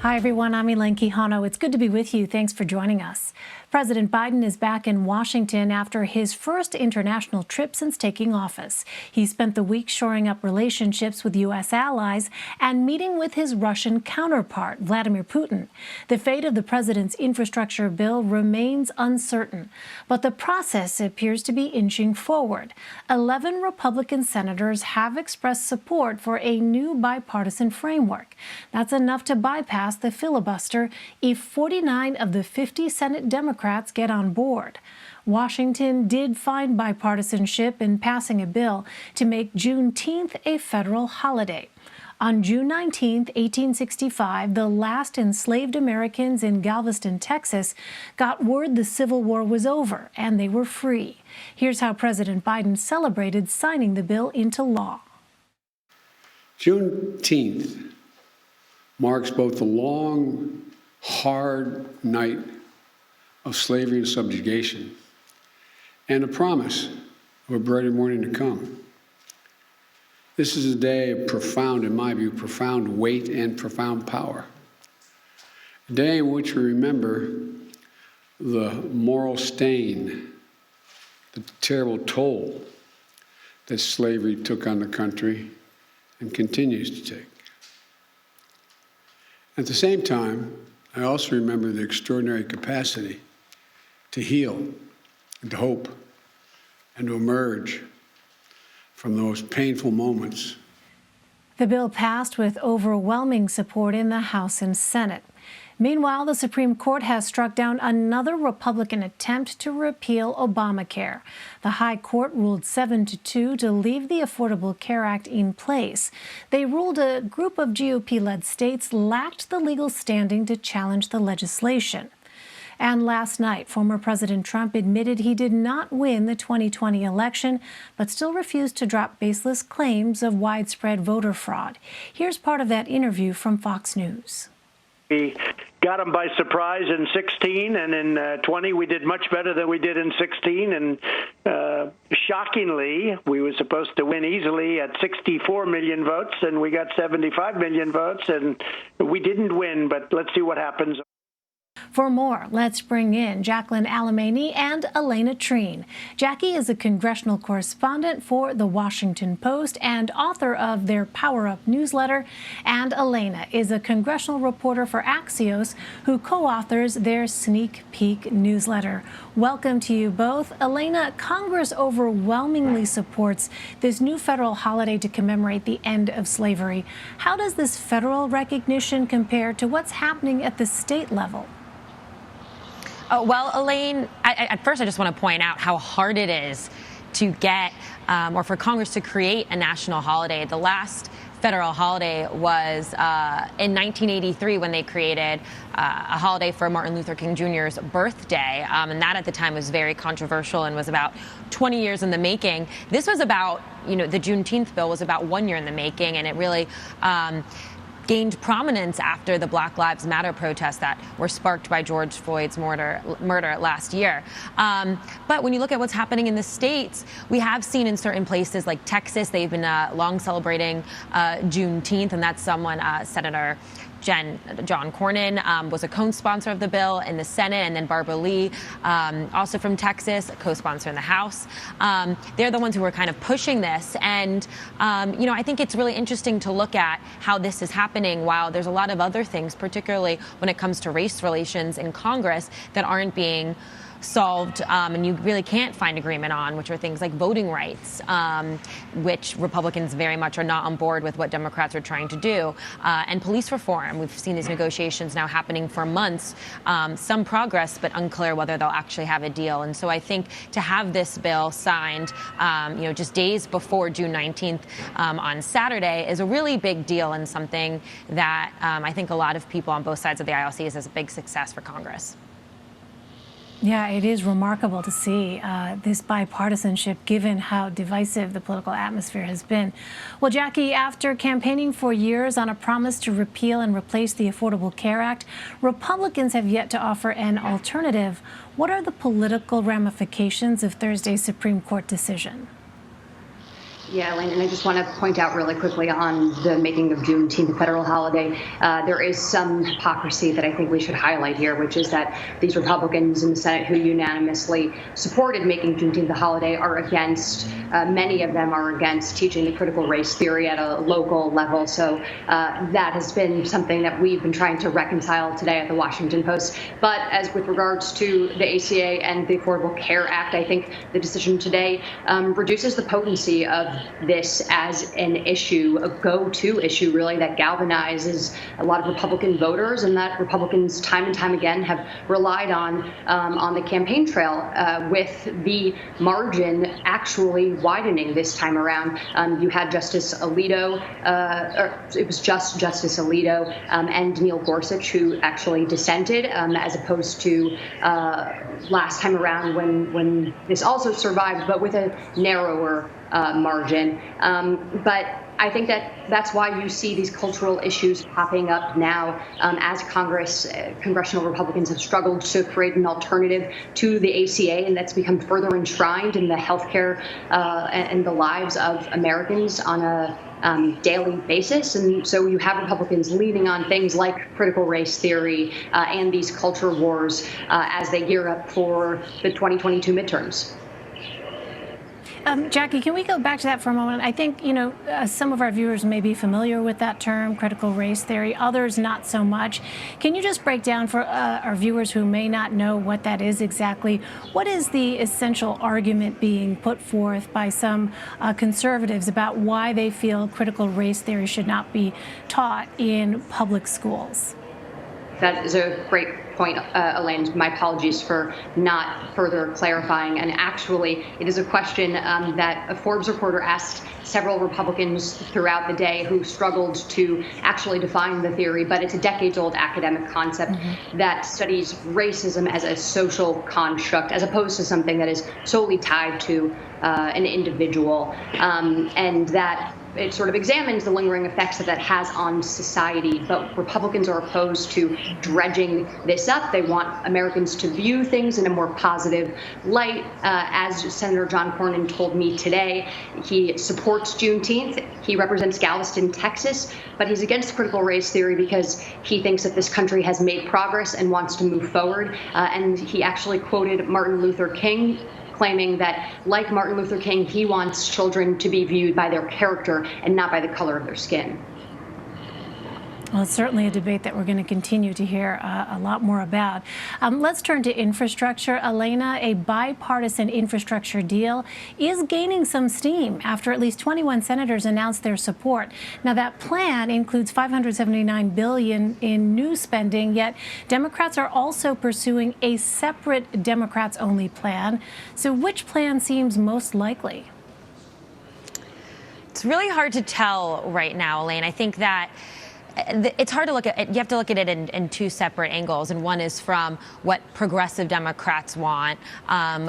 Hi, everyone. I'm Elaine Quijano. It's good to be with you. Thanks for joining us. President Biden is back in Washington after his first international trip since taking office. He spent the week shoring up relationships with U.S. allies and meeting with his Russian counterpart, Vladimir Putin. The fate of the president's infrastructure bill remains uncertain, but the process appears to be inching forward. 11 Republican senators have expressed support for a new bipartisan framework. That's enough to bypass the filibuster if 49 of the 50 Senate Democrats get on board. Washington did find bipartisanship in passing a bill to make Juneteenth a federal holiday. On June 19, 1865, the last enslaved Americans in Galveston, Texas, got word the Civil War was over and they were free. Here's how President Biden celebrated signing the bill into law. Juneteenth marks both the long, hard night of slavery and subjugation and a promise of a brighter morning to come. This is a day of profound, in my view, profound weight and profound power. A day in which we remember the moral stain, the terrible toll that slavery took on the country and continues to take. At the same time, I also remember the extraordinary capacity to heal and to hope and to emerge from those painful moments. The bill passed with overwhelming support in the House and Senate. Meanwhile, the Supreme Court has struck down another Republican attempt to repeal Obamacare. The High Court ruled 7-2 to leave the Affordable Care Act in place. They ruled a group of GOP-led states lacked the legal standing to challenge the legislation. And last night, former President Trump admitted he did not win the 2020 election, but still refused to drop baseless claims of widespread voter fraud. Here's part of that interview from Fox News. We got them by surprise in 16, and in 20 we did much better than we did in 16. And shockingly, we were supposed to win easily at 64 million votes, and we got 75 million votes, and we didn't win, but let's see what happens. For more, let's bring in Jacqueline Alemany and Alayna Treene. Jackie is a congressional correspondent for the Washington Post and author of their Power Up newsletter, and Alayna is a congressional reporter for Axios who co-authors their Sneak Peek newsletter. Welcome to you both. Alayna, Congress overwhelmingly supports this new federal holiday to commemorate the end of slavery. How does this federal recognition compare to what's happening at the state level? Well, Elaine, at first I just want to point out how hard it is to get or for Congress to create a national holiday. The last federal holiday was in 1983 when they created a holiday for Martin Luther King Jr.'s birthday. And that at the time was very controversial and was about 20 years in the making. This was about, the Juneteenth bill was about 1 year in the making, and it really gained prominence after the Black Lives Matter protests that were sparked by George Floyd's murder last year. But when you look at what's happening in the states, we have seen in certain places like Texas, they've been long celebrating Juneteenth, and that's someone, Senator John Cornyn was a co-sponsor of the bill in the Senate, and then Barbara Lee, also from Texas, a co-sponsor in the House. They're the ones who were kind of pushing this. And, I think it's really interesting to look at how this is happening while there's a lot of other things, particularly when it comes to race relations in Congress, that aren't being solved, and you really can't find agreement on, which are things like voting rights, which Republicans very much are not on board with what Democrats are trying to do, and police reform. We've seen these negotiations now happening for months, some progress, but unclear whether they'll actually have a deal. And so I think to have this bill signed, just days before June 19th on Saturday is a really big deal, and something that I think a lot of people on both sides of the aisle see as a big success for Congress. Yeah, it is remarkable to see this bipartisanship, given how divisive the political atmosphere has been. Well, Jackie, after campaigning for years on a promise to repeal and replace the Affordable Care Act, Republicans have yet to offer an alternative. What are the political ramifications of Thursday's Supreme Court decision? Yeah, Elaine, and I just want to point out really quickly on the making of Juneteenth a federal holiday, there is some hypocrisy that I think we should highlight here, which is that these Republicans in the Senate who unanimously supported making Juneteenth a holiday are against, many of them are against teaching the critical race theory at a local level. So that has been something that we've been trying to reconcile today at the Washington Post. But as with regards to the ACA and the Affordable Care Act, I think the decision today reduces the potency of this as an issue, a go-to issue, really, that galvanizes a lot of Republican voters and that Republicans time and time again have relied on the campaign trail, with the margin actually widening this time around. You had Justice Alito, or it was just Justice Alito and Neil Gorsuch who actually dissented, as opposed to last time around when this also survived, but with a narrower margin. But I think that's why you see these cultural issues popping up now, as congressional Republicans have struggled to create an alternative to the ACA, and that's become further enshrined in the healthcare and the lives of Americans on a daily basis. And so you have Republicans leaning on things like critical race theory and these culture wars as they gear up for the 2022 midterms. Jackie, can we go back to that for a moment? I think, some of our viewers may be familiar with that term, critical race theory, others not so much. Can you just break down for our viewers who may not know what that is exactly? What is the essential argument being put forth by some conservatives about why they feel critical race theory should not be taught in public schools? That is a great point, Elaine. My apologies for not further clarifying. And actually, it is a question that a Forbes reporter asked several Republicans throughout the day who struggled to actually define the theory. But it's a decades-old academic concept that studies racism as a social construct, as opposed to something that is solely tied to an individual, and that it sort of examines the lingering effects that has on society. But Republicans are opposed to dredging this up. They want Americans to view things in a more positive light. As Senator John Cornyn told me today, he supports Juneteenth. He represents Galveston, Texas, but he's against critical race theory because he thinks that this country has made progress and wants to move forward. And he actually quoted Martin Luther King, claiming that, like Martin Luther King, he wants children to be viewed by their character and not by the color of their skin. Well, it's certainly a debate that we're going to continue to hear a lot more about. Let's turn to infrastructure. Alayna, a bipartisan infrastructure deal is gaining some steam after at least 21 senators announced their support. Now, that plan includes $579 billion in new spending, yet Democrats are also pursuing a separate Democrats-only plan. So which plan seems most likely? It's really hard to tell right now, Elaine. I think that it's hard to look at it. You have to look at it in two separate angles. And one is from what progressive Democrats want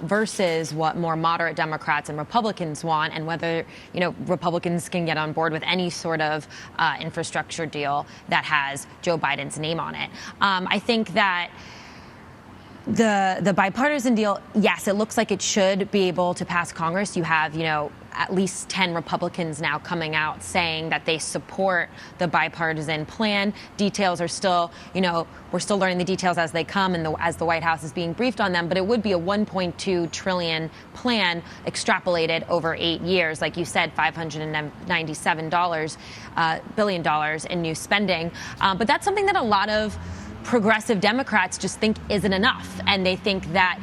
versus what more moderate Democrats and Republicans want, and whether, Republicans can get on board with any sort of infrastructure deal that has Joe Biden's name on it. I think that the bipartisan deal, yes, it looks like it should be able to pass Congress. You have, at least 10 Republicans now coming out saying that they support the bipartisan plan. Details are still, we're still learning the details as they come and as the White House is being briefed on them. But it would be a $1.2 trillion plan extrapolated over 8 years. Like you said, $597 billion in new spending. But that's something that a lot of progressive Democrats just think isn't enough. And they think that,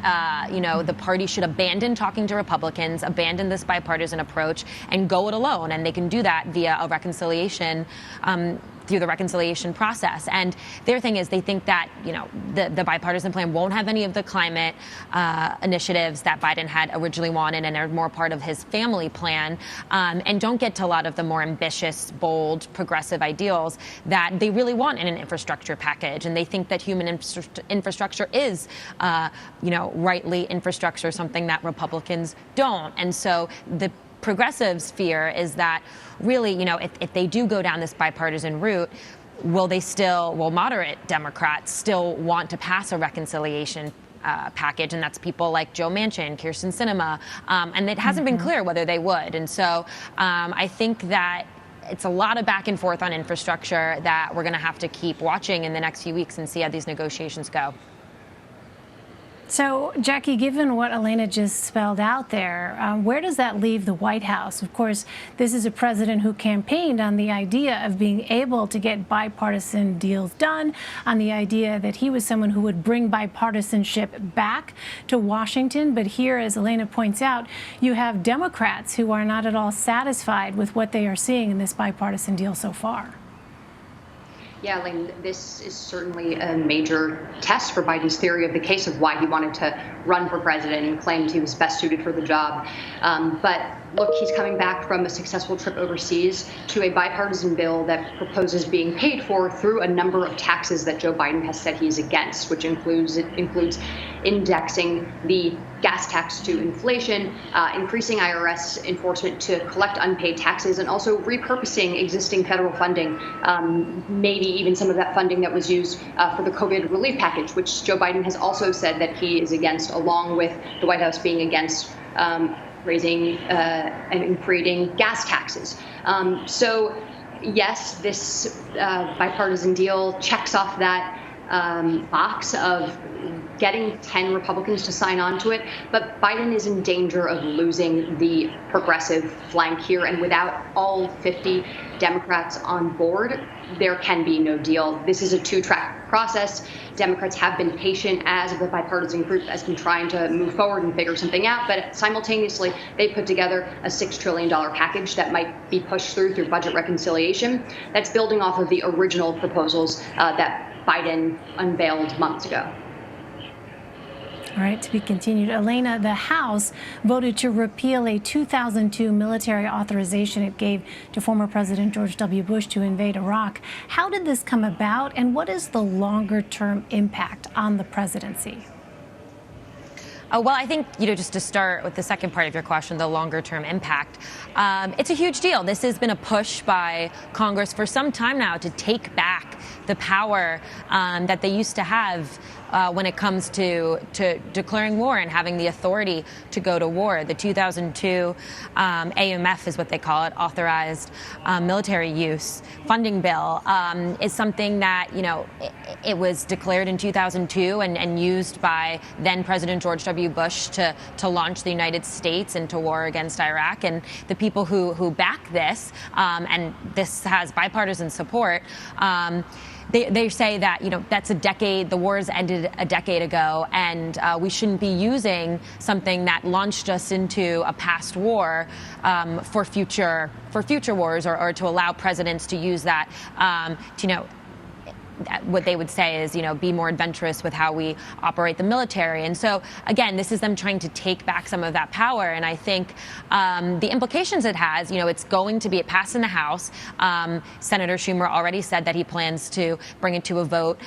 the party should abandon talking to Republicans, abandon this bipartisan approach, and go it alone. And they can do that via a reconciliation, through the reconciliation process. And their thing is they think that, the bipartisan plan won't have any of the climate initiatives that Biden had originally wanted and are more part of his family plan, and don't get to a lot of the more ambitious, bold, progressive ideals that they really want in an infrastructure package. And they think that human infrastructure is, rightly infrastructure, something that Republicans don't. And so the progressives' fear is that really, if they do go down this bipartisan route, will moderate Democrats still want to pass a reconciliation package, and that's people like Joe Manchin, Kyrsten Sinema, and it hasn't been clear whether they would. And so I think that it's a lot of back and forth on infrastructure that we're going to have to keep watching in the next few weeks and see how these negotiations go. So, Jackie, given what Alayna just spelled out there, where does that leave the White House? Of course, this is a president who campaigned on the idea of being able to get bipartisan deals done, on the idea that he was someone who would bring bipartisanship back to Washington. But here, as Alayna points out, you have Democrats who are not at all satisfied with what they are seeing in this bipartisan deal so far. Yeah, Elaine, this is certainly a major test for Biden's theory of the case of why he wanted to run for president and claimed he was best suited for the job. But look, he's coming back from a successful trip overseas to a bipartisan bill that proposes being paid for through a number of taxes that Joe Biden has said he's against, which includes indexing the gas tax to inflation, increasing IRS enforcement to collect unpaid taxes, and also repurposing existing federal funding, maybe even some of that funding that was used for the COVID relief package, which Joe Biden has also said that he is against, along with the White House being against raising and creating gas taxes. So, yes, this bipartisan deal checks off that box of getting 10 Republicans to sign on to it, but Biden is in danger of losing the progressive flank here, and without all 50 Democrats on board, there can be no deal. This is a two-track process. Democrats have been patient as the bipartisan group has been trying to move forward and figure something out, but simultaneously they put together a $6 trillion package that might be pushed through budget reconciliation that's building off of the original proposals that Biden unveiled months ago. All right, to be continued. Alayna, the House voted to repeal a 2002 military authorization it gave to former President George W. Bush to invade Iraq. How did this come about, and what is the longer-term impact on the presidency? Well, I think, just to start with the second part of your question, the longer-term impact, it's a huge deal. This has been a push by Congress for some time now to take back the power that they used to have when it comes to declaring war and having the authority to go to war. The 2002 AMF is what they call it, authorized military use funding bill, is something that, it was declared in 2002 and used by then President George W. Bush to launch the United States into war against Iraq. And the people who back this, and this has bipartisan support, they say that, that's a decade, the wars ended a decade ago, and we shouldn't be using something that launched us into a past war for future wars, or to allow presidents to use that to, what they would say is, be more adventurous with how we operate the military. And so, again, this is them trying to take back some of that power. And I think the implications it has, it's going to be passed in the House. Senator Schumer already said that he plans to bring it to a vote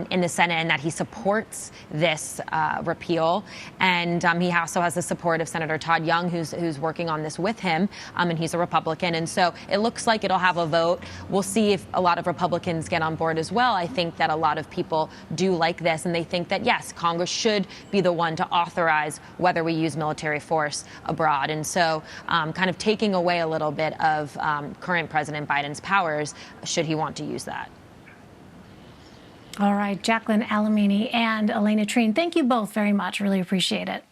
in the Senate, and that he supports this repeal. And he also has the support of Senator Todd Young, who's working on this with him, and he's a Republican. And so it looks like it'll have a vote. We'll see if a lot of Republicans get on board as well. I think that a lot of people do like this, and they think that, yes, Congress should be the one to authorize whether we use military force abroad. And so kind of taking away a little bit of current President Biden's powers, should he want to use that. All right, Jacqueline Alemany and Alayna Treene, thank you both very much. Really appreciate it.